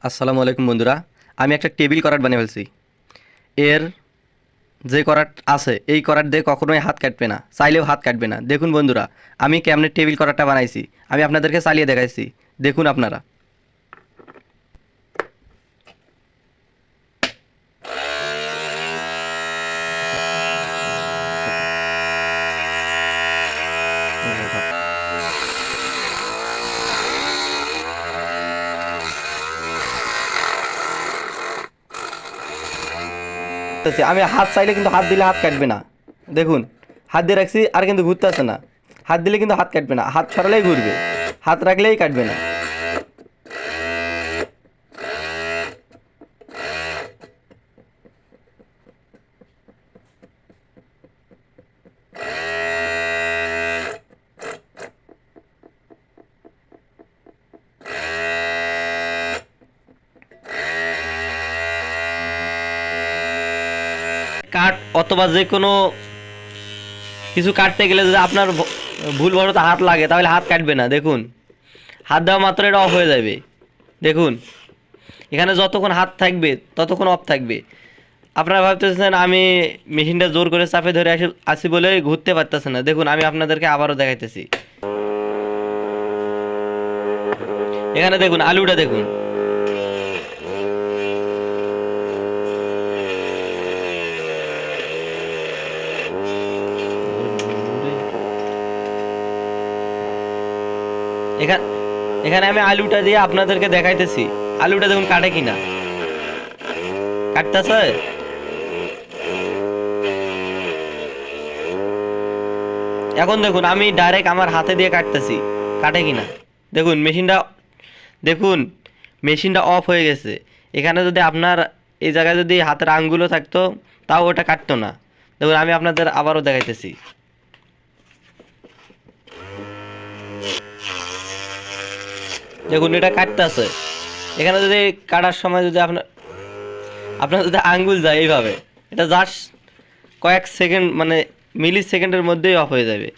আসসালামু আলাইকুম বন্ধুরা। আমি একটা টেবিল করাট বানিয়ে ফেলছি। এর যে করাট আছে এই করাট দিয়ে কখনোই হাত কাটবে না, চাইলেও হাত কাটবে না। দেখুন বন্ধুরা, আমি কেমনে টেবিল করাটটা বানাইছি আমি আপনাদেরকে চালিয়ে দেখাইছি। দেখুন আপনারা। আমি হাত চাইলে কিন্তু হাত দিলে হাত কাটবে না। দেখুন, হাত দিয়ে রাখছি আর কিন্তু ঘুরতে আসে না। হাত দিলে কিন্তু হাত কাটবে না, হাত সরালেই ঘুরবে, হাত রাখলেই কাটবে না। কাট অথবা যে কোনো কিছু কাটতে গেলে যদি আপনার ভুলবশত হাত লাগে তাহলে হাত কাটবে না। দেখুন, হাত দেওয়া মাত্র এটা অফ হয়ে যাবে। দেখুন, এখানে যতক্ষণ হাত থাকবে ততক্ষণ অফ থাকবে। আপনারা ভাবতেছেন আমি মেশিনটা জোর করে চাপে ধরে আসি বলে ঘুরতে পারতেছে না। দেখুন, আমি আপনাদেরকে আবারও দেখাইতেছি। এখানে দেখুন, আলুটা দেখুন। এখানে আমি আলুটা দিয়ে আপনাদেরকে দেখাইতেছি। আলুটা দেখুন কাটে কিনা, কাটতেছে। এখন দেখুন, আমি ডাইরেক্ট আমার হাতে দিয়ে কাটতেছি, কাটে কিনা। দেখুন মেশিনটা অফ হয়ে গেছে। এখানে যদি আপনার এই জায়গায় যদি হাতের আঙ্গুলও থাকতো তাও ওটা কাটতো না। দেখুন, আমি আপনাদের আবারও দেখাইতেছি। দেখুন, এটা কাটতেছে। এখানে যদি কাটার সময় যদি আপনার যদি আঙ্গুল যায় এইভাবে, এটা জাস্ট কয়েক সেকেন্ড মানে মিলি সেকেন্ডের মধ্যেই অফ হয়ে যাবে।